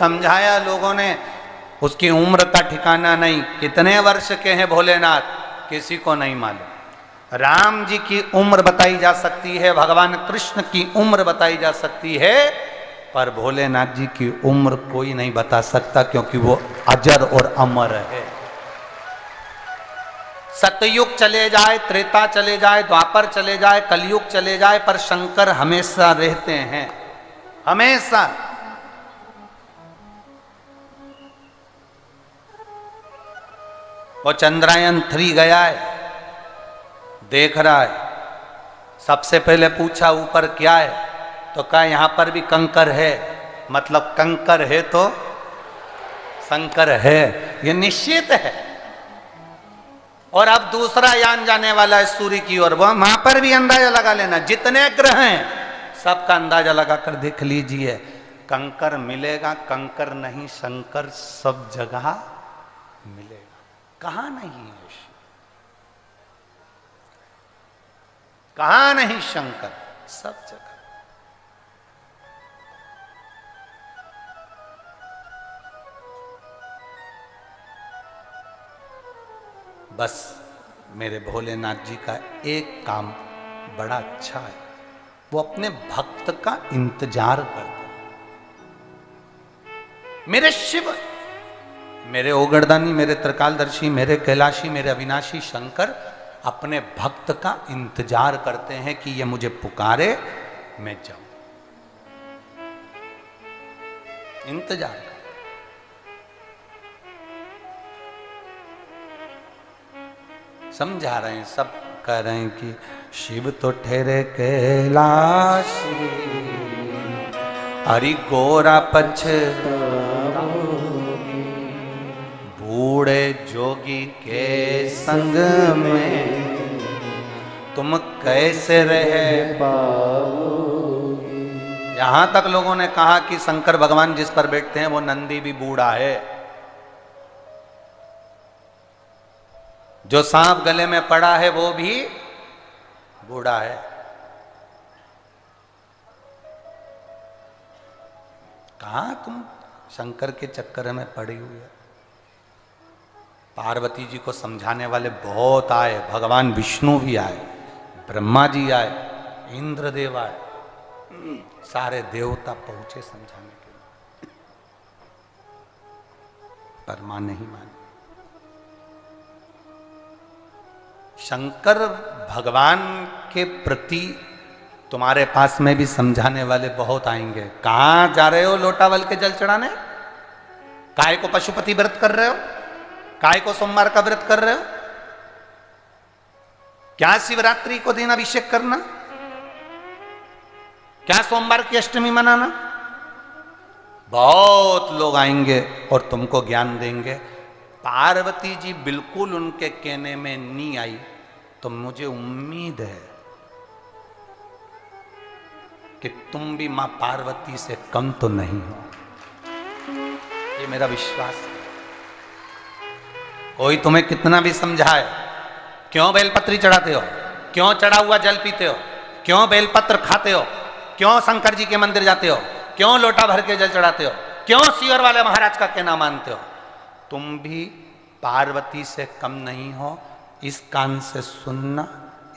समझाया लोगों ने, उसकी उम्र का ठिकाना नहीं। कितने वर्ष के हैं भोलेनाथ, किसी को नहीं मालूम। राम जी की उम्र बताई जा सकती है, भगवान कृष्ण की उम्र बताई जा सकती है, पर भोलेनाथ जी की उम्र कोई नहीं बता सकता, क्योंकि वो अजर और अमर है। सतयुग चले जाए, त्रेता चले जाए, द्वापर चले जाए, कलयुग चले जाए, पर शंकर हमेशा रहते हैं, हमेशा। वो चंद्रयान 3 गया है, देख रहा है। सबसे पहले पूछा ऊपर क्या है, तो कहा यहां पर भी कंकर है। मतलब कंकर है तो शंकर है, ये निश्चित है। और अब दूसरा यान जाने वाला है सूर्य की ओर, वहां पर भी अंदाजा लगा लेना। जितने ग्रह हैं सबका अंदाजा लगाकर देख लीजिए, कंकर मिलेगा, कंकर नहीं शंकर सब जगह मिलेगा। कहां नहीं है शिव, कहां नहीं शंकर, सब जगह। बस मेरे भोलेनाथ जी का एक काम बड़ा अच्छा है, वो अपने भक्त का इंतजार करते हैं। मेरे शिव, मेरे ओगरदानी, मेरे त्रिकालदर्शी, मेरे कैलाशी, मेरे अविनाशी शंकर अपने भक्त का इंतजार करते हैं कि ये मुझे पुकारे, मैं जाऊं। इंतजार कर। समझा रहे हैं, सब कह रहे हैं कि शिव तो ठहरे कैलाशी, हरि गोरा पछताओगी, बूढ़े जोगी के संग में तुम कैसे रह पाओगी। यहां तक लोगों ने कहा कि शंकर भगवान जिस पर बैठते हैं वो नंदी भी बूढ़ा है। जो सांप गले में पड़ा है वो भी बूढ़ा है। कहां तुम शंकर के चक्कर में पड़ी हुई है। पार्वती जी को समझाने वाले बहुत आए, भगवान विष्णु भी आए, ब्रह्मा जी आए, इंद्रदेव आए, सारे देवता पहुंचे समझाने के लिए, पर मां नहीं मानी। शंकर भगवान के प्रति तुम्हारे पास में भी समझाने वाले बहुत आएंगे। कहां जा रहे हो लोटावल के जल चढ़ाने? काय को पशुपति व्रत कर रहे हो? काय को सोमवार का व्रत कर रहे हो? क्या शिवरात्रि को दिन अभिषेक करना? क्या सोमवार की अष्टमी मनाना? बहुत लोग आएंगे और तुमको ज्ञान देंगे। पार्वती जी बिल्कुल उनके कहने में नहीं आई, तो मुझे उम्मीद है कि तुम भी मां पार्वती से कम तो नहीं हो। ये मेरा विश्वास है। कोई तुम्हें कितना भी समझाए, क्यों बेलपत्री चढ़ाते हो, क्यों चढ़ा हुआ जल पीते हो, क्यों बेलपत्र खाते हो, क्यों शंकर जी के मंदिर जाते हो, क्यों लोटा भर के जल चढ़ाते हो, क्यों सीवर वाले महाराज का कहना मानते हो, तुम भी पार्वती से कम नहीं हो। इस कान से सुनना,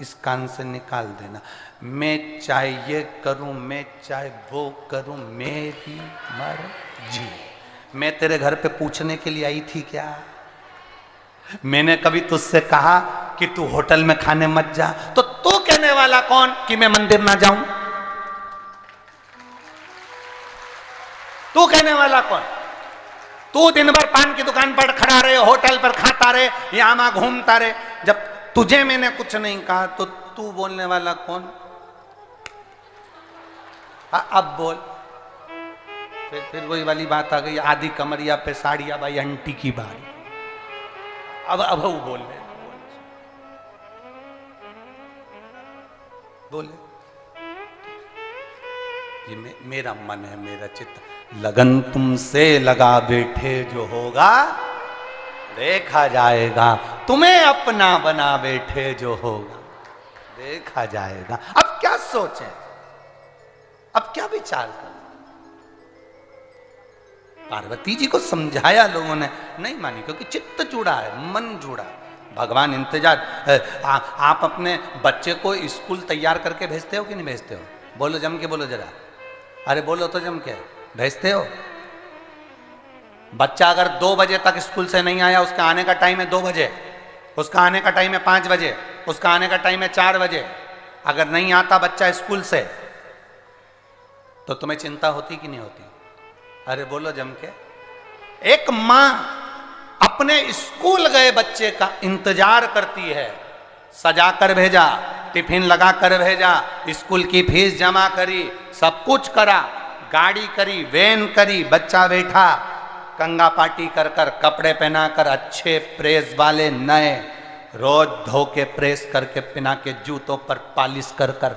इस कान से निकाल देना। मैं चाहे ये करूं, मैं चाहे वो करूं, मेरी मर्जी। मैं तेरे घर पे पूछने के लिए आई थी क्या? मैंने कभी तुझसे कहा कि तू होटल में खाने मत जा? तो तू कहने वाला कौन कि मैं मंदिर ना जाऊं? तू कहने वाला कौन? तू दिन भर पान की दुकान पर खड़ा रहे, होटल पर खाता रहे, यहां वहां घूमता रहे। जब तुझे मैंने कुछ नहीं कहा तो तू बोलने वाला कौन? अब बोल। फिर वही वाली बात आ गई, आधी कमरिया पे साड़िया भाई आंटी की बात। अब वो बोल रहे, बोले ये मेरा मन है, मेरा चित्त। लगन तुमसे लगा बैठे जो होगा देखा जाएगा, तुम्हें अपना बना बैठे जो होगा देखा जाएगा। अब क्या सोचें, अब क्या विचार करें? पार्वती जी को समझाया लोगों ने, नहीं मानी, क्योंकि चित्त जुड़ा है, मन जुड़ा। भगवान इंतजार। आप अपने बच्चे को स्कूल तैयार करके भेजते हो कि नहीं भेजते हो? बोलो जम के, बोलो जरा, अरे बोलो तो जम के, भेजते हो? बच्चा अगर 2 बजे तक स्कूल से नहीं आया, उसका आने का टाइम है 2 बजे, उसका आने का टाइम है 5 बजे, उसका आने का टाइम है 4 बजे, अगर नहीं आता बच्चा स्कूल से, तो तुम्हें चिंता होती कि नहीं होती? अरे बोलो जम के। एक मां अपने स्कूल गए बच्चे का इंतजार करती है, सजा कर भेजा, टिफिन लगा कर भेजा, स्कूल की फीस जमा करी, सब कुछ करा, गाड़ी करी, वैन करी, बच्चा बैठा, कंगा पार्टी कर कर, कपड़े पहना कर, अच्छे प्रेस वाले नए, रोज धो के प्रेस करके पिना के, जूतों पर पालिश कर कर,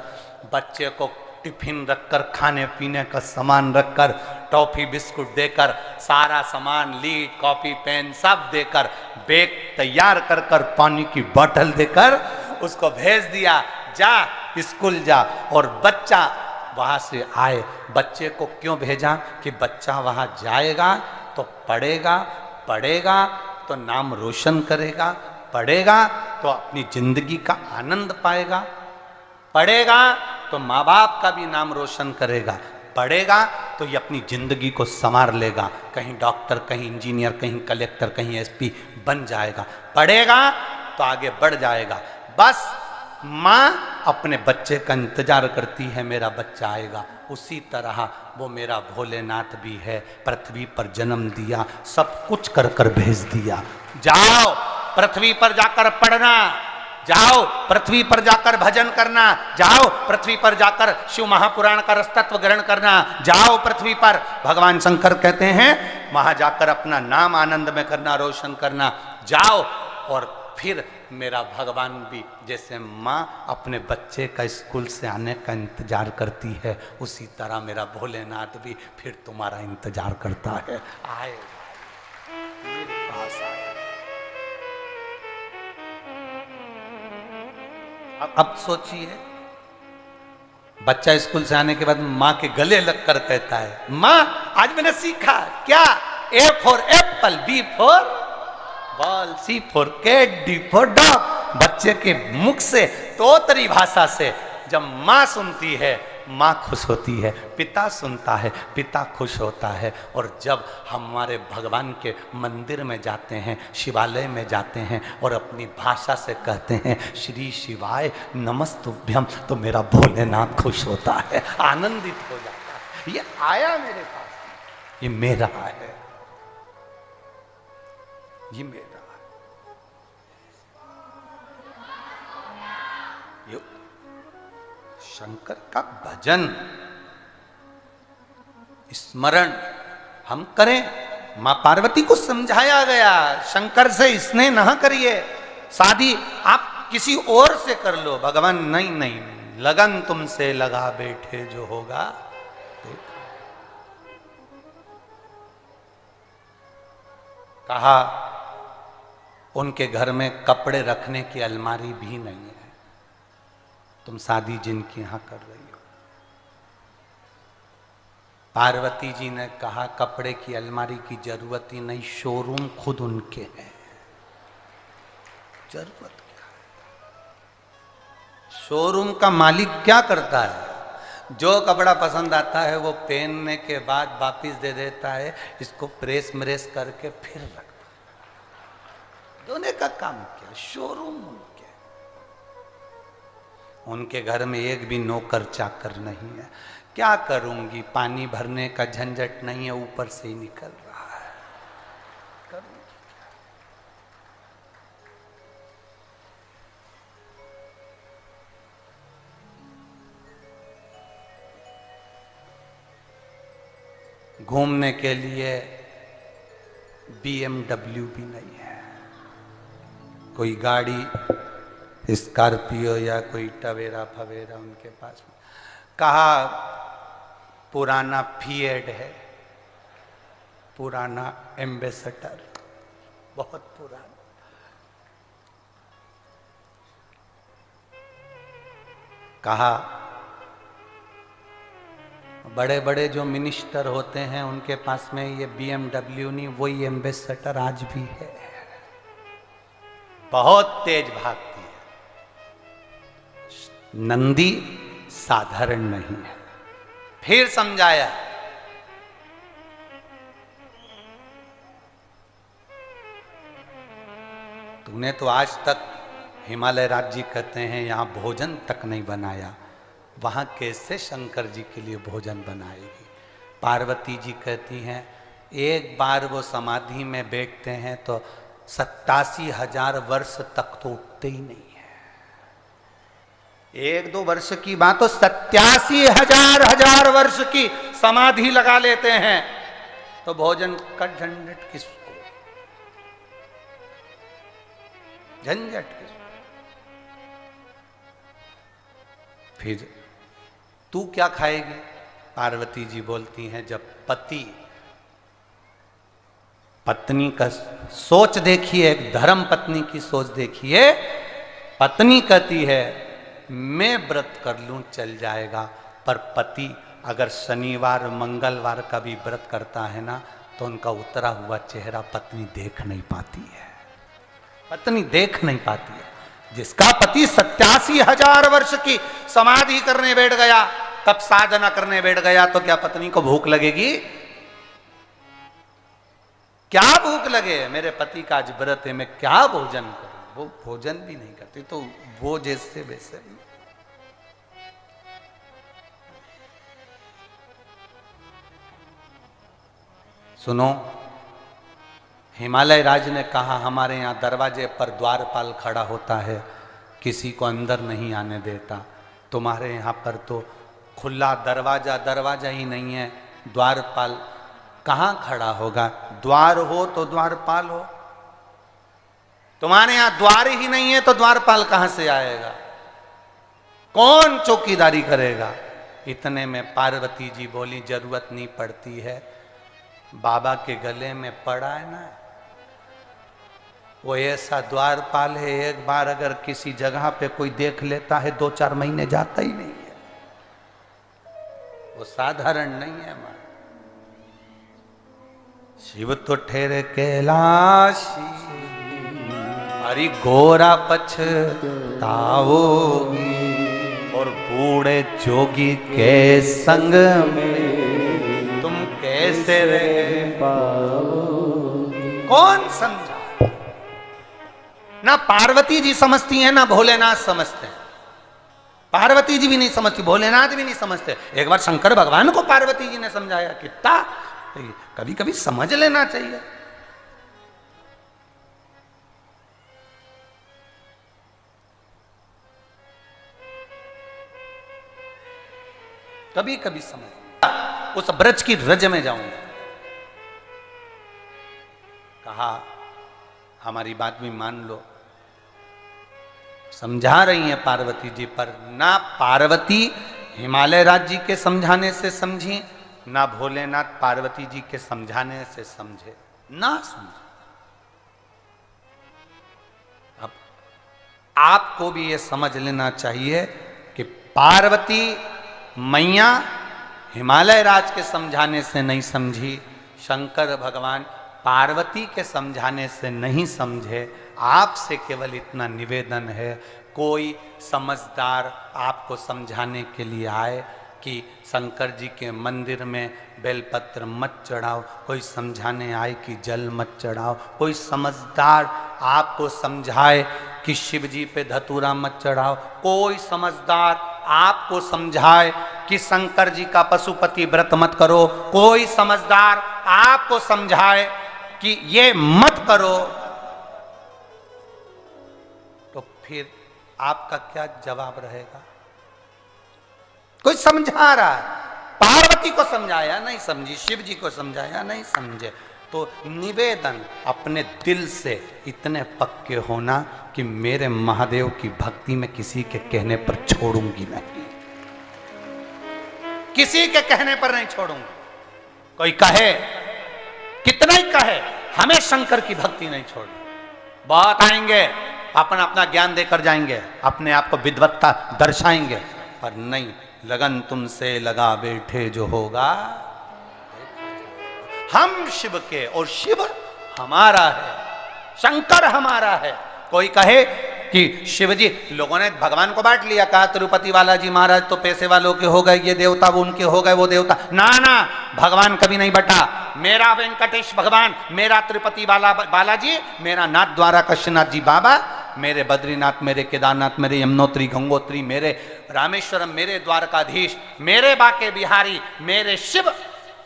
बच्चे को टिफिन रखकर, खाने पीने का सामान रखकर, टॉफी बिस्कुट देकर, सारा सामान, लीड कॉपी पेन सब देकर, बैग तैयार कर कर, पानी की बोतल देकर उसको भेज दिया, जा स्कूल जा। और बच्चा वहां से आए। बच्चे को क्यों भेजा? कि बच्चा वहां जाएगा तो पढ़ेगा, पढ़ेगा तो नाम रोशन करेगा, पढ़ेगा तो अपनी जिंदगी का आनंद पाएगा, पढ़ेगा तो माँ बाप का भी नाम रोशन करेगा, पढ़ेगा तो ये अपनी जिंदगी को संवार लेगा, कहीं डॉक्टर, कहीं इंजीनियर, कहीं कलेक्टर, कहीं एसपी बन जाएगा, पढ़ेगा तो आगे बढ़ जाएगा। बस माँ अपने बच्चे का इंतजार करती है, मेरा बच्चा आएगा। उसी तरह वो मेरा भोलेनाथ भी है, पृथ्वी पर जन्म दिया, सब कुछ कर कर भेज दिया, जाओ पृथ्वी पर जाकर पढ़ना, जाओ पृथ्वी पर जाकर भजन करना, जाओ पृथ्वी पर जाकर शिव महापुराण का रसतत्व ग्रहण करना, जाओ पृथ्वी पर। भगवान शंकर कहते हैं वहां जाकर अपना नाम आनंद में करना, रोशन करना, जाओ। और फिर मेरा भगवान भी जैसे माँ अपने बच्चे का स्कूल से आने का इंतजार करती है, उसी तरह मेरा भोलेनाथ भी फिर तुम्हारा इंतजार करता है, आए मेरे पास आए। अब सोचिए, बच्चा स्कूल से आने के बाद माँ के गले लगकर कहता है, माँ आज मैंने सीखा क्या? A for apple, B for ball, C for cat, D for dog. बच्चे के मुख से, तोतरी भाषा से जब माँ सुनती है, माँ खुश होती है, पिता सुनता है, पिता खुश होता है। और जब हमारे भगवान के मंदिर में जाते हैं, शिवालय में जाते हैं और अपनी भाषा से कहते हैं श्री शिवाय नमस्तुभ्यम, तो मेरा भोलेनाथ खुश होता है, आनंदित हो जाता है। ये आया मेरे पास, ये मेरा है, ये मेरा है। ये शंकर का भजन स्मरण हम करें। मां पार्वती को समझाया गया, शंकर से स्नेह न करिए, शादी आप किसी और से कर लो। भगवान नहीं नहीं, लगन तुमसे लगा बैठे जो होगा। कहा उनके घर में कपड़े रखने की अलमारी भी नहीं है, तुम शादी जिनके यहां कर रही हो। पार्वती जी ने कहा कपड़े की अलमारी की जरूरत ही नहीं, शोरूम खुद उनके हैं, जरूरत क्या है? शोरूम का मालिक क्या करता है? जो कपड़ा पसंद आता है वो पहनने के बाद वापिस दे देता है, इसको प्रेस म्रेस करके फिर रखता है। दोनों का काम क्या? शोरूम उनके। उनके घर में एक भी नौकर चाकर नहीं है। क्या करूंगी, पानी भरने का झंझट नहीं है, ऊपर से ही निकल रहा है, करूंगी क्या? घूमने के लिए BMW भी नहीं है, कोई गाड़ी स्कॉर्पियो या कोई टवेरा फवेरा उनके पास। कहा पुराना फिएट है, पुराना एम्बेसडर, बहुत पुराना। कहा बड़े बड़े जो मिनिस्टर होते हैं उनके पास में ये BMW नहीं, वही एम्बेसडर आज भी है, बहुत तेज भागती है। नंदी साधारण नहीं है। फिर समझाया, तूने तो आज तक, हिमालय राज जी कहते हैं, यहां भोजन तक नहीं बनाया, वहां कैसे शंकर जी के लिए भोजन बनाएगी। पार्वती जी कहती हैं एक बार वो समाधि में बैठते हैं तो 87,000 वर्ष तक तो उठते ही नहीं है। 1-2 वर्ष की बात, तो 87,000 वर्ष की समाधि लगा लेते हैं, तो भोजन का झंझट किसको, झंझट किसको। फिर तू क्या खाएगी? पार्वती जी बोलती हैं, जब पति पत्नी का सोच देखिए, एक धर्म पत्नी की सोच देखिए। पत्नी कहती है मैं व्रत कर लूं चल जाएगा, पर पति अगर शनिवार मंगलवार का भी व्रत करता है ना, तो उनका उतरा हुआ चेहरा पत्नी देख नहीं पाती है, पत्नी देख नहीं पाती है। जिसका पति 87,000 वर्ष की समाधि करने बैठ गया, तब साधना करने बैठ गया, तो क्या पत्नी को भूख लगेगी? क्या भूख लगे? मेरे पति का आज व्रत है, मैं क्या भोजन करूं? वो भोजन भी नहीं करती, तो वो जैसे वैसे। सुनो, हिमालय राज ने कहा हमारे यहाँ दरवाजे पर द्वारपाल खड़ा होता है, किसी को अंदर नहीं आने देता। तुम्हारे यहाँ पर तो खुला दरवाजा ही नहीं है, द्वारपाल कहाँ खड़ा होगा? द्वार हो तो द्वारपाल हो, तुम्हारे यहाँ द्वार ही नहीं है तो द्वारपाल कहां से आएगा? कौन चौकीदारी करेगा? इतने में पार्वती जी बोली जरूरत नहीं पड़ती है, बाबा के गले में पड़ा है ना, वो ऐसा द्वारपाल है, एक बार अगर किसी जगह पे कोई देख लेता है 2-4 महीने जाता ही नहीं है, वो साधारण नहीं है। मां शिव तो ठहरे कैलाशी, हरि गोरा पछताओगी, और बूढ़े जोगी के संग में तुम कैसे रह पाओगी? कौन समझा? ना पार्वती जी समझती हैं, ना भोलेनाथ समझते हैं। पार्वती जी भी नहीं समझती, भोलेनाथ भी नहीं समझते। एक बार शंकर भगवान को पार्वती जी ने समझाया, कितना कभी कभी समझ लेना चाहिए। कभी कभी समझ। उस ब्रज की रज में जाऊंगा, कहा हमारी बात भी मान लो। समझा रही हैं पार्वती जी, पर ना पार्वती हिमालय राज जी के समझाने से समझी, ना भोलेनाथ पार्वती जी के समझाने से समझे, ना समझे। अब आपको भी ये समझ लेना चाहिए कि पार्वती मैया हिमालय राज के समझाने से नहीं समझी, शंकर भगवान पार्वती के समझाने से नहीं समझे। आपसे केवल इतना निवेदन है, कोई समझदार आपको समझाने के लिए आए कि शंकर जी के मंदिर में बेलपत्र मत चढ़ाओ, कोई समझाने आए कि जल मत चढ़ाओ, कोई समझदार आपको समझाए कि शिव जी पे धतूरा मत चढ़ाओ, कोई समझदार आपको समझाए कि शंकर जी का पशुपति व्रत मत करो, कोई समझदार आपको समझाए कि ये मत करो, तो फिर आपका क्या जवाब रहेगा? कोई समझा रहा है, पार्वती को समझाया नहीं समझी, शिव जी को समझाया नहीं समझे, तो निवेदन अपने दिल से इतने पक्के होना कि मेरे महादेव की भक्ति में किसी के कहने पर छोड़ूंगी नहीं, किसी के कहने पर नहीं छोड़ूंगी। कोई कहे, कितना ही कहे, हमें शंकर की भक्ति नहीं छोड़नी। बहुत आएंगे, अपना अपना ज्ञान देकर जाएंगे, अपने आप को विद्वत्ता दर्शाएंगे, पर नहीं, लगन तुमसे लगा बैठे जो होगा। हम शिव के और शिव हमारा है, शंकर हमारा है। कोई कहे कि शिव जी, लोगों ने भगवान को बांट लिया, कहा तिरुपति बालाजी महाराज तो पैसे वालों के हो गए, ये देवता वो उनके हो गए, वो देवता। ना ना, भगवान कभी नहीं बटा। मेरा वेंकटेश भगवान, मेरा तिरुपति बालाजी, मेरा नाथ द्वारा कश्यनाथ जी बाबा, मेरे बद्रीनाथ, मेरे केदारनाथ, मेरे यमुनोत्री गंगोत्री, मेरे रामेश्वरम, मेरे द्वारकाधीश, मेरे बाके बिहारी, मेरे शिव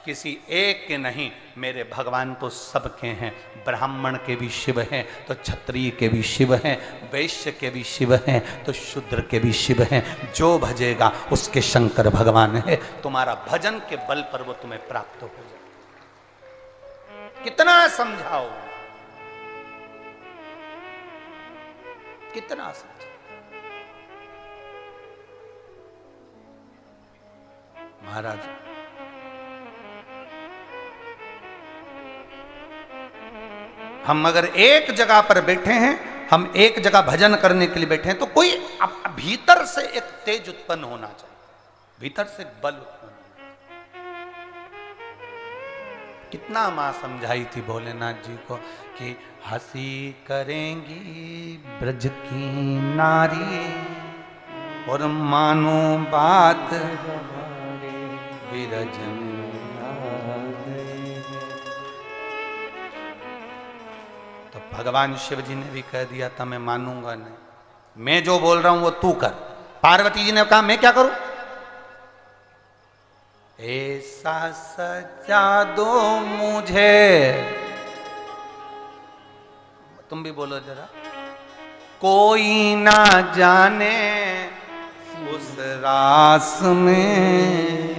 किसी एक के नहीं, मेरे भगवान तो सबके हैं। ब्राह्मण के भी शिव हैं तो क्षत्रिय के भी शिव हैं, वैश्य के भी शिव हैं तो शूद्र के भी शिव हैं। जो भजेगा उसके शंकर भगवान है। तुम्हारा भजन के बल पर वो तुम्हें प्राप्त हो जाए। कितना समझाओ, कितना समझाओ। महाराज हम अगर एक जगह पर बैठे हैं, हम एक जगह भजन करने के लिए बैठे हैं, तो कोई भीतर से एक तेज उत्पन्न होना चाहिए, भीतर से बल उत्पन्न होना। कितना मां समझाई थी भोलेनाथ जी को कि हंसी करेंगी ब्रज की नारी और मानो बात बिरज में। भगवान शिव जी ने भी कह दिया था मैं मानूंगा नहीं, मैं जो बोल रहा हूं वो तू कर। पार्वती जी ने कहा मैं क्या करूं? ऐसा सजा दो मुझे, तुम भी बोलो जरा, कोई ना जाने उस रास में,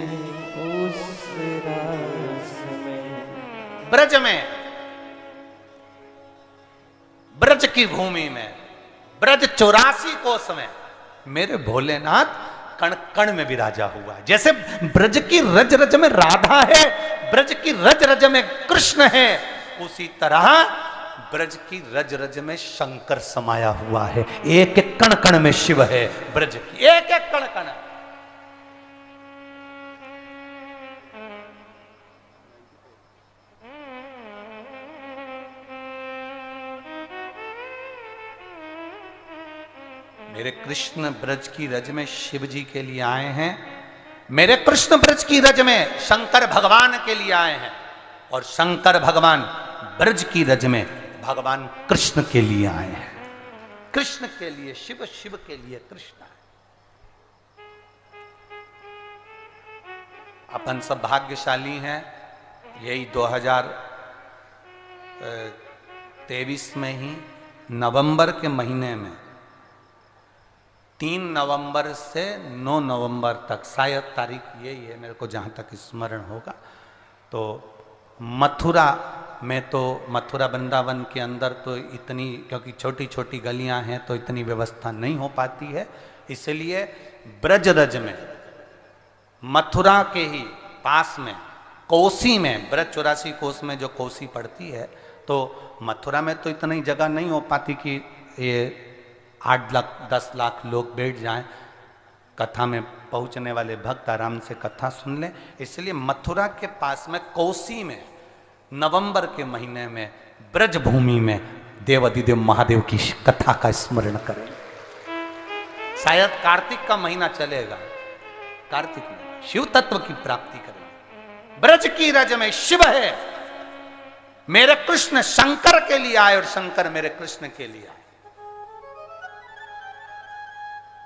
उस रास में, ब्रज में, ब्रज की भूमि में, ब्रज 84 कोस में मेरे भोलेनाथ कण कण में विराजा हुआ। जैसे ब्रज की रज रज में राधा है, ब्रज की रज रज में कृष्ण है, उसी तरह ब्रज की रज रज में शंकर समाया हुआ है। एक एक कण कण में शिव है, ब्रज की एक एक कण कण। मेरे कृष्ण ब्रज की रज में शिव जी के लिए आए हैं, मेरे कृष्ण ब्रज की रज में शंकर भगवान के लिए आए हैं, और शंकर भगवान ब्रज की रज में भगवान कृष्ण के लिए आए हैं। कृष्ण के लिए शिव, शिव के लिए कृष्ण है। अपन सब भाग्यशाली हैं, यही 2023 में ही नवंबर के महीने में 3 नवंबर से 9 नवंबर तक, शायद तारीख यही है मेरे को जहाँ तक स्मरण होगा, तो मथुरा में, तो मथुरा वृंदावन के अंदर तो इतनी, क्योंकि छोटी छोटी गलियाँ हैं तो इतनी व्यवस्था नहीं हो पाती है, इसलिए ब्रज रज में, मथुरा के ही पास में कोसी में, ब्रज 84 कोस में जो कोसी पड़ती है, तो मथुरा में तो इतनी जगह नहीं हो पाती कि ये 8 लाख 10 लाख लोग बैठ जाएं, कथा में पहुंचने वाले भक्त आराम से कथा सुन लें। इसलिए मथुरा के पास में कोसी में नवंबर के महीने में ब्रज भूमि में देवाधिदेव महादेव की कथा का स्मरण करें। शायद कार्तिक का महीना चलेगा, कार्तिक में शिव तत्व की प्राप्ति करें। ब्रज की रज में शिव है, मेरे कृष्ण शंकर के लिए आए और शंकर मेरे कृष्ण के लिए आए।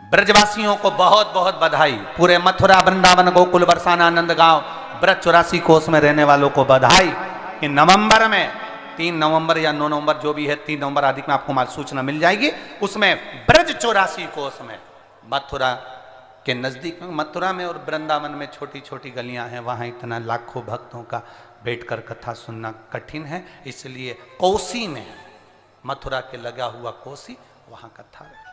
ब्रजवासियों को बहुत बहुत बधाई, पूरे मथुरा वृंदावन गोकुल बरसाना नंदगांव ब्रज 84 कोस में रहने वालों को बधाई कि नवंबर में 3 नवंबर या 9 नवंबर जो भी है, 3 नवंबर आदि में आपको सूचना मिल जाएगी, उसमें ब्रज 84 कोस में मथुरा के नजदीक में, मथुरा में और वृंदावन में छोटी छोटी गलियां हैं, वहां इतना लाखों भक्तों का बैठकर कथा सुनना कठिन है, इसलिए कोसी में, मथुरा के लगा हुआ कोसी, वहां कथा रहे।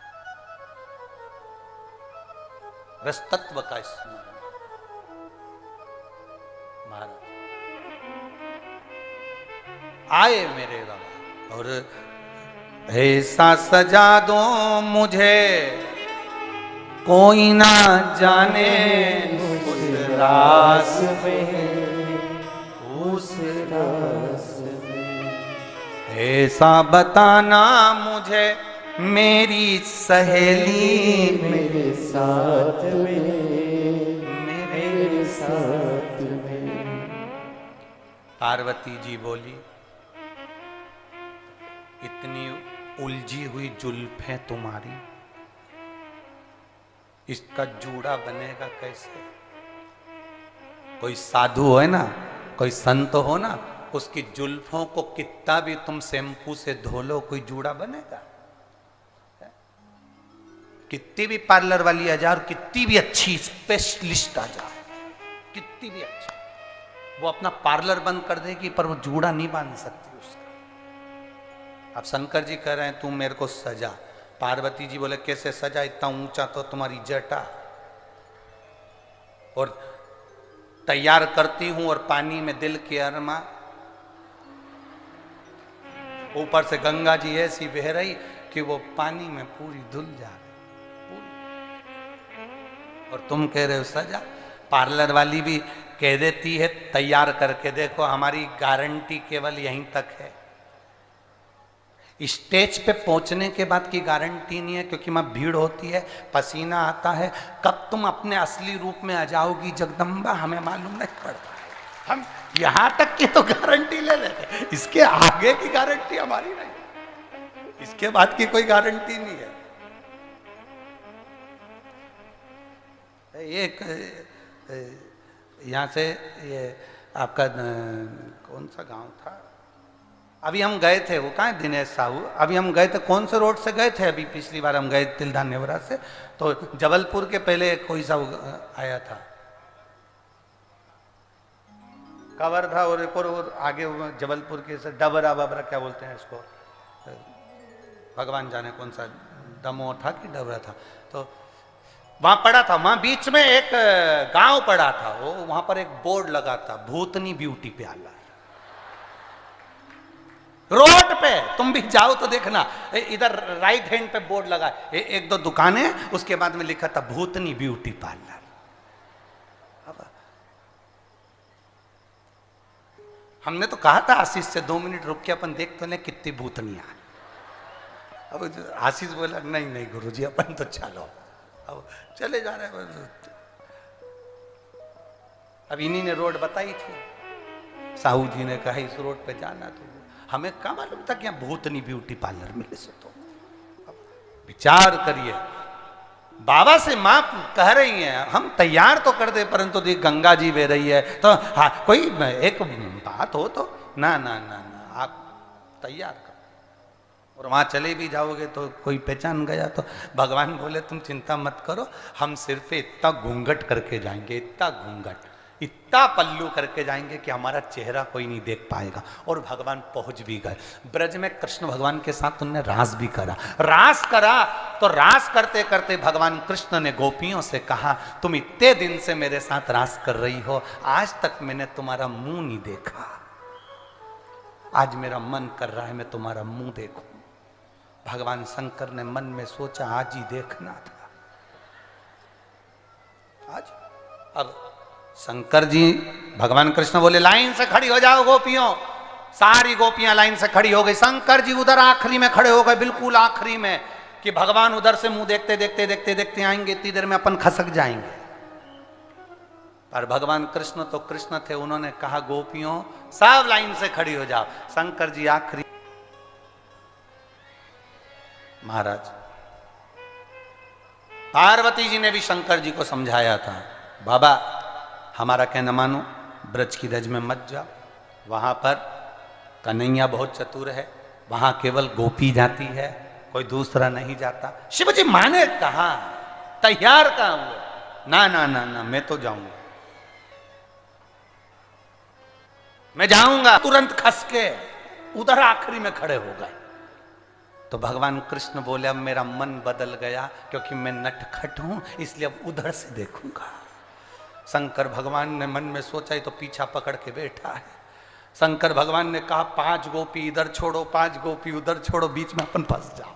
रस तत्व का स्मरण महाराज आए मेरे बाबा, और ऐसा सजा दो मुझे कोई ना जाने उस रास में, उस रास में। ऐसा बताना मुझे मेरी सहेली, मेरे साथ में, मेरे साथ में। पार्वती जी बोली, इतनी उलझी हुई जुल्फें तुम्हारी, इसका जूड़ा बनेगा कैसे? कोई साधु है ना, कोई संत हो ना, उसकी जुल्फों को कितना भी तुम शैम्पू से धो लो, कोई जूड़ा बनेगा? कितनी भी पार्लर वाली आ जाए और कितनी भी अच्छी स्पेशलिस्ट आ जाए, कितनी भी अच्छी, वो अपना पार्लर बंद कर देगी पर वो जूड़ा नहीं बांध सकती उसका। अब शंकर जी कह रहे हैं तू मेरे को सजा। पार्वती जी बोले कैसे सजा, इतना ऊंचा तो तुम्हारी जटा, और तैयार करती हूं और पानी में दिल की अरमा, ऊपर से गंगा जी ऐसी बह रही कि वो पानी में पूरी धुल जा रही, और तुम कह रहे हो सजा। पार्लर वाली भी कह देती है तैयार करके देखो, हमारी गारंटी केवल यहीं तक है, स्टेज पे पहुंचने के बाद की गारंटी नहीं है, क्योंकि वहां भीड़ होती है, पसीना आता है। कब तुम अपने असली रूप में आ जाओगी जगदम्बा हमें मालूम नहीं पड़ता। हम यहां तक की तो गारंटी ले लेते, इसके आगे की गारंटी हमारी नहीं, इसके बाद की कोई गारंटी नहीं है। एक यहाँ से ये आपका कौन सा गांव था, अभी हम गए थे, वो कहाँ है दिनेश साहू, अभी हम गए थे, कौन से रोड से गए थे अभी पिछली बार हम गए तिलदान नेवरा से, तो जबलपुर के पहले कोई सा आया था, कवर था, और एक और आगे जबलपुर के से डबरा बबरा क्या बोलते हैं इसको, भगवान जाने कौन सा दमोह था कि डबरा था, तो वहां पड़ा था, वहां बीच में एक गांव पड़ा था, वो वहां पर एक बोर्ड लगा था, भूतनी ब्यूटी पार्लर, रोड पे तुम भी जाओ तो देखना, इधर राइट हैंड पे बोर्ड लगा, एक दो दुकानें, उसके बाद में लिखा था भूतनी ब्यूटी पार्लर। हमने तो कहा था आशीष से 2 मिनट रुक के अपन देख तो ले कितनी भूतनियां। अब आशीष बोला नहीं नहीं गुरुजी अपन तो चलो, अब चले जा रहे हैं। अब इन्हीं ने रोड बताई थी, साहू जी ने कहा इस रोड पे जाना, तो हमें क्या मालूम था कि यहाँ भूतनी ब्यूटी पार्लर मिले से। तो विचार करिए, बाबा से माँ कह रही हैं हम तैयार तो कर दे, परंतु तो गंगा जी बह रही है, तो हाँ कोई एक बात हो तो ना ना ना ना आप तैयार करो, और वहां चले भी जाओगे तो कोई पहचान गया तो भगवान बोले तुम चिंता मत करो, हम सिर पे इतना घूंघट करके जाएंगे, इतना घूंघट, इतना पल्लू करके जाएंगे कि हमारा चेहरा कोई नहीं देख पाएगा। और भगवान पहुंच भी गए ब्रज में, कृष्ण भगवान के साथ उन्होंने रास भी करा। रास करा तो रास करते करते भगवान कृष्ण ने गोपियों से कहा तुम इतने दिन से मेरे साथ रास कर रही हो, आज तक मैंने तुम्हारा मुंह नहीं देखा, आज मेरा मन कर रहा है मैं तुम्हारा मुंह देखूं। भगवान शंकर ने मन में सोचा आज ही देखना था, आज। अब शंकर जी भगवान कृष्ण बोले लाइन से खड़ी हो जाओ गोपियों, सारी गोपियां लाइन से खड़ी हो गई। शंकर जी उधर आखिरी में खड़े हो गए, बिल्कुल आखिरी में, कि भगवान उधर से मुंह देखते देखते देखते देखते आएंगे, इतनी देर में अपन खसक जाएंगे। पर भगवान कृष्ण तो कृष्ण थे, उन्होंने कहा गोपियों सब लाइन से खड़ी हो जाओ। शंकर जी आखिरी। महाराज पार्वती जी ने भी शंकर जी को समझाया था, बाबा हमारा कहना मानो, ब्रज की रज में मत जाओ, वहां पर कन्हैया बहुत चतुर है, वहां केवल गोपी जाती है, कोई दूसरा नहीं जाता। शिव जी माने कहा, तैयार कहा हुए, ना ना ना ना मैं तो जाऊंगा, मैं जाऊंगा। तुरंत खस के उधर आखिरी में खड़े हो गए। तो भगवान कृष्ण बोले अब मेरा मन बदल गया, क्योंकि मैं नटखट हूं, इसलिए अब उधर से देखूंगा। शंकर भगवान ने मन में सोचा, तो पीछा पकड़ के बैठा है। शंकर भगवान ने कहा 5 गोपी इधर छोड़ो, 5 गोपी उधर छोड़ो, बीच में अपन फंस जाओ।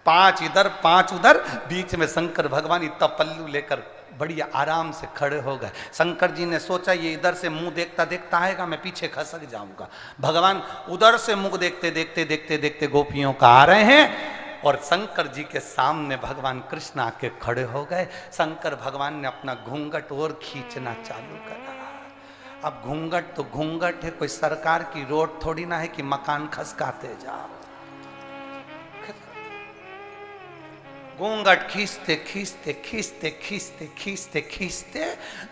5 इधर 5 उधर, बीच में शंकर भगवान इतना पल्लू लेकर बढ़िया आराम से खड़े हो गए। शंकर जी ने सोचा ये इधर से मुंह देखता देखता आएगा, मैं पीछे खसक जाऊंगा। भगवान उधर से मुंह देखते देखते देखते देखते गोपियों का आ रहे हैं और शंकर जी के सामने भगवान कृष्ण आके खड़े हो गए। शंकर भगवान ने अपना घूंघट और खींचना चालू करा। अब घूंघट तो घूंघट है, कोई सरकार की रोड थोड़ी ना है कि मकान खसकाते जाओ। घूंघट खींचते खींचते खींचते खींचते खींचते खींचते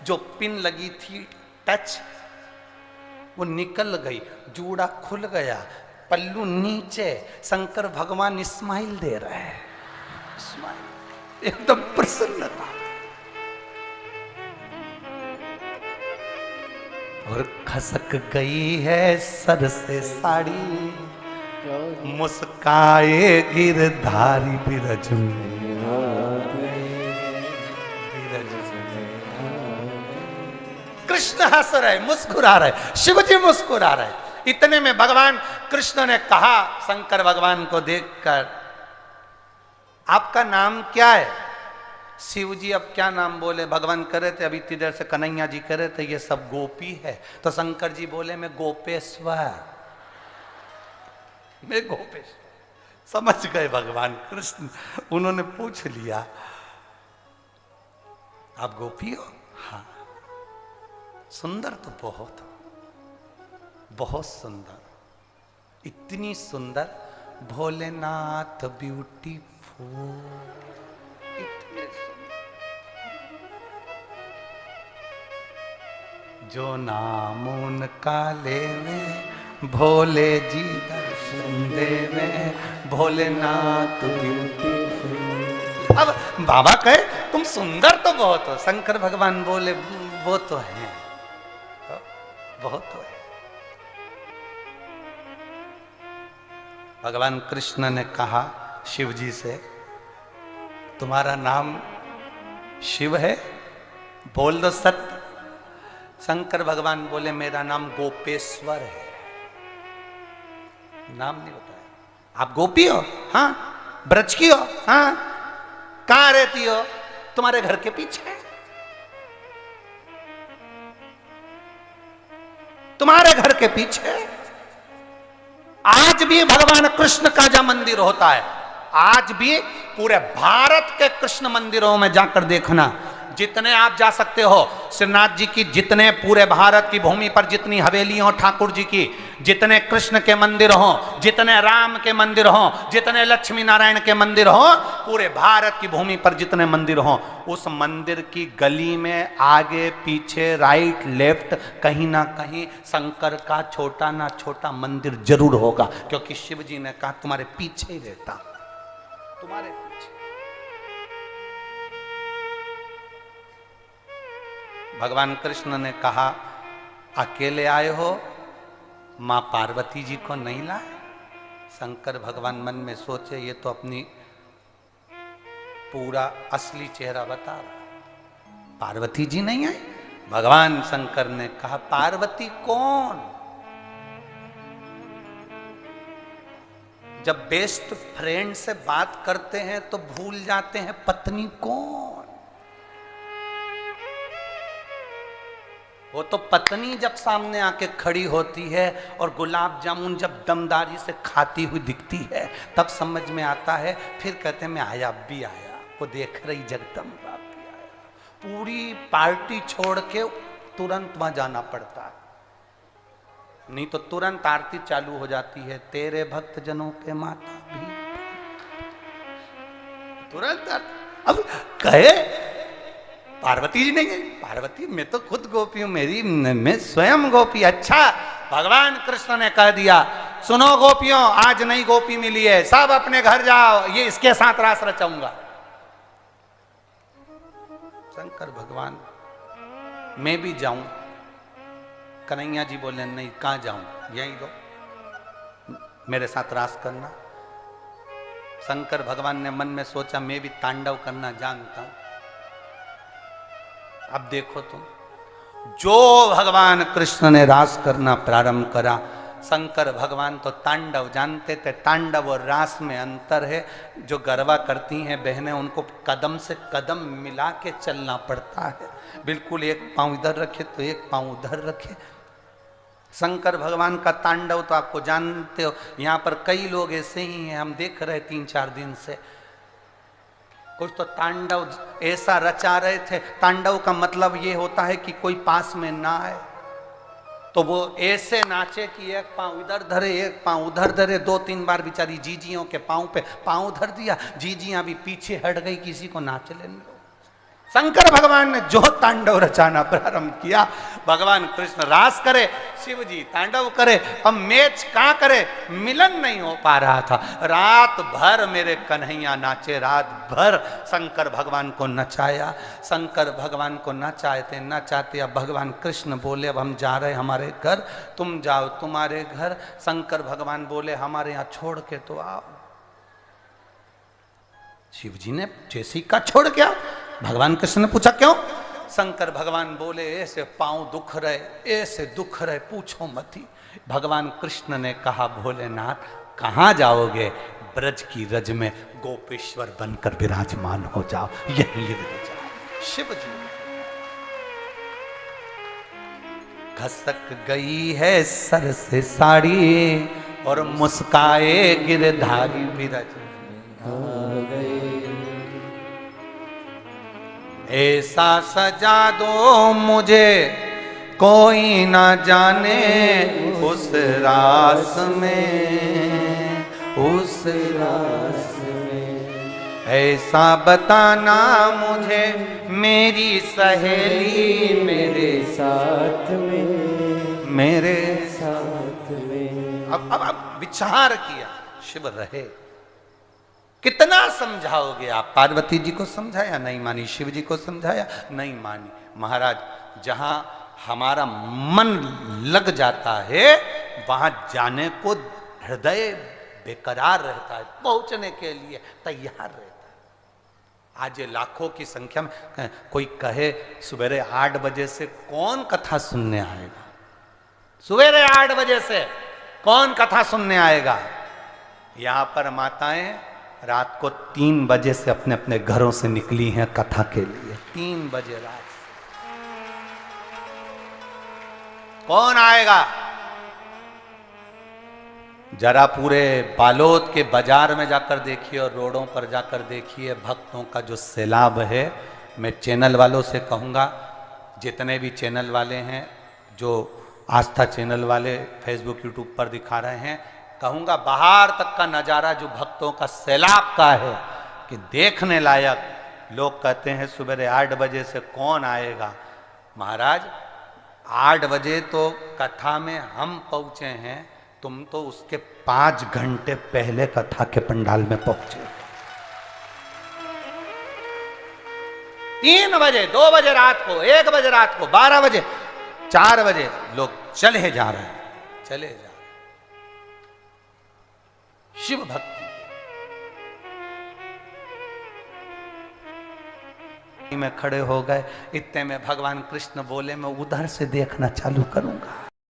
जो पिन लगी थी टच वो निकल गई, जूड़ा खुल गया, पल्लू नीचे। शंकर भगवान स्माइल दे रहे हैं, स्माइल, एकदम प्रसन्नता। और खसक गई है सर से साड़ी, मुस्काए गिरधारी बिरज में। कृष्ण हंस रहे, मुस्कुरा रहे, शिव जी मुस्कुरा रहे। इतने में भगवान कृष्ण ने कहा शंकर भगवान को देखकर, आपका नाम क्या है? शिव जी अब क्या नाम बोले? भगवान कह रहे थे, अभी इतनी देर से कन्हैया जी कह रहे थे ये सब गोपी है, तो शंकर जी बोले मैं गोपेश्वर, मैं गोपेश्वर। समझ गए भगवान कृष्ण। उन्होंने पूछ लिया आप गोपी हो? हाँ। सुंदर तो बहुत हो, बहुत सुंदर, इतनी सुंदर, भोलेनाथ ब्यूटीफुल, इतने सुंदर, जो नाम उनका लेवे भोले जी दर्शन देवे, भोलेनाथ ब्यूटीफुल। अब बाबा कहे तुम सुंदर तो बहुत हो। शंकर भगवान बोले वो तो है, बहुत तो है। भगवान कृष्ण ने कहा शिव जी से, तुम्हारा नाम शिव है? बोल दो सत्य। शंकर भगवान बोले मेरा नाम गोपेश्वर है। नाम नहीं बताया। आप गोपी हो? हाँ। ब्रज की हो? हाँ। कहां रहती हो? तुम्हारे घर के पीछे, तुम्हारे घर के पीछे। आज भी भगवान कृष्ण का जहां मंदिर होता है, आज भी पूरे भारत के कृष्ण मंदिरों में जाकर देखना, जितने आप जा सकते हो, श्रीनाथ जी की जितने पूरे भारत की भूमि पर जितनी हवेली हो ठाकुर जी की, जितने कृष्ण के मंदिर हो, जितने राम के मंदिर हो, जितने लक्ष्मी नारायण के मंदिर हो, पूरे भारत की भूमि पर जितने मंदिर हो, उस मंदिर की गली में आगे पीछे राइट लेफ्ट कहीं ना कहीं शंकर का छोटा ना छोटा मंदिर जरूर होगा, क्योंकि शिव जी ने कहा तुम्हारे पीछे ही रहता, तुम्हारे पीछे। भगवान कृष्ण ने कहा अकेले आए हो, मां पार्वती जी को नहीं लाए? शंकर भगवान मन में सोचे ये तो अपनी पूरा असली चेहरा बता रहा, पार्वती जी नहीं आई? भगवान शंकर ने कहा पार्वती कौन? जब बेस्ट फ्रेंड से बात करते हैं तो भूल जाते हैं पत्नी कौन। वो तो पत्नी जब सामने आके खड़ी होती है और गुलाब जामुन जब दमदारी से खाती हुई दिखती है तब समझ में आता है, फिर कहते हैं मैं आया, अब भी आया, वो देख रही जगदम्बा भी आया। पूरी पार्टी छोड़ के तुरंत वहां जाना पड़ता है, नहीं तो तुरंत आरती चालू हो जाती है, तेरे भक्त जनों के माता भी तुरंत। अब कहे पार्वती जी नहीं है, पार्वती मैं तो खुद गोपी हूं, मेरी मैं स्वयं गोपी। अच्छा, भगवान कृष्ण ने कह दिया सुनो गोपियों, आज नई गोपी मिली है, सब अपने घर जाओ, ये इसके साथ रास रचाऊंगा। शंकर भगवान मैं भी जाऊं? कन्हैया जी बोले नहीं, कहां जाऊं, यहीं दो, मेरे साथ रास करना। शंकर भगवान ने मन में सोचा मैं भी तांडव करना जानता हूं। अब देखो तुम, जो भगवान कृष्ण ने रास करना प्रारंभ करा, शंकर भगवान तो तांडव जानते थे। तांडव और रास में अंतर है। जो गरबा करती हैं बहनें, उनको कदम से कदम मिला के चलना पड़ता है। बिल्कुल एक पाँव इधर रखे तो एक पाँव उधर रखे। शंकर भगवान का तांडव तो आपको जानते हो। यहाँ पर कई लोग ऐसे ही हैं, हम देख रहे 3-4 दिन से। कुछ तो तांडव ऐसा रचा रहे थे। तांडव का मतलब ये होता है कि कोई पास में ना आए, तो वो ऐसे नाचे कि एक पाँव इधर धरे एक पाँव उधर धरे। 2-3 बार बेचारी जीजियों के पाँव पे पाँव धर दिया, जीजियां भी पीछे हट गई, किसी को नाच लेने दो। शंकर भगवान ने जो तांडव रचाना प्रारंभ किया, भगवान कृष्ण रास करे, शिव जी तांडव करे। अब मैच कहाँ करे, मिलन नहीं हो पा रहा था। रात भर मेरे कन्हैया नाचे, रात भर शंकर भगवान को नचाया। शंकर भगवान को नचाते नचाते अब भगवान कृष्ण बोले अब हम जा रहे हमारे घर, तुम जाओ तुम्हारे घर। शंकर भगवान बोले हमारे यहाँ छोड़ के तो आओ। शिव जी ने जैसी का छोड़ के आओ। भगवान कृष्ण ने पूछा क्यों? शंकर भगवान बोले ऐसे पांव दुख रहे, ऐसे दुख रहे, पूछो मत ही। भगवान कृष्ण ने कहा भोलेनाथ कहाँ जाओगे? ब्रज की रज में गोपेश्वर बनकर विराजमान हो जाओ, यहीं रह जाओ। शिव जी खसक गई है सर से साड़ी और मुस्काए गिरधारी विरज ऐसा सजा दो मुझे कोई ना जाने उस रास में, उस रास में। ऐसा बताना मुझे मेरी सहेली मेरे साथ में, मेरे साथ में। अब विचार किया, शिव रहे। कितना समझाओगे आप? पार्वती जी को समझाया नहीं मानी, शिव जी को समझाया नहीं मानी। महाराज जहां हमारा मन लग जाता है वहां जाने को हृदय बेकरार रहता है, पहुंचने के लिए तैयार रहता है। आज ये लाखों की संख्या में कोई कहे सवेरे 8 बजे से कौन कथा सुनने आएगा? सवेरे 8 बजे से कौन कथा सुनने आएगा? यहां पर माताएं रात को 3 बजे से अपने अपने घरों से निकली हैं कथा के लिए। 3 बजे रात कौन आएगा? जरा पूरे बालोद के बाजार में जाकर देखिए और रोडों पर जाकर देखिए भक्तों का जो सैलाब है। मैं चैनल वालों से कहूँगा, जितने भी चैनल वाले हैं, जो आस्था चैनल वाले फेसबुक यूट्यूब पर दिखा रहे हैं, कहूँगा बाहर तक का नज़ारा जो भक्तों का सैलाब का है कि देखने लायक। लोग कहते हैं सवेरे 8 बजे से कौन आएगा? महाराज 8 बजे तो कथा में हम पहुँचे हैं, तुम तो उसके 5 घंटे पहले कथा के पंडाल में पहुँचे। 3 बजे, 2 बजे रात को, 1 बजे रात को, 12 बजे, 4 बजे लोग चले जा रहे हैं, चले जा रहे हैं। शिव भक्ति में खड़े हो गए। इतने में भगवान कृष्ण बोले मैं उधर से देखना चालू करूंगा।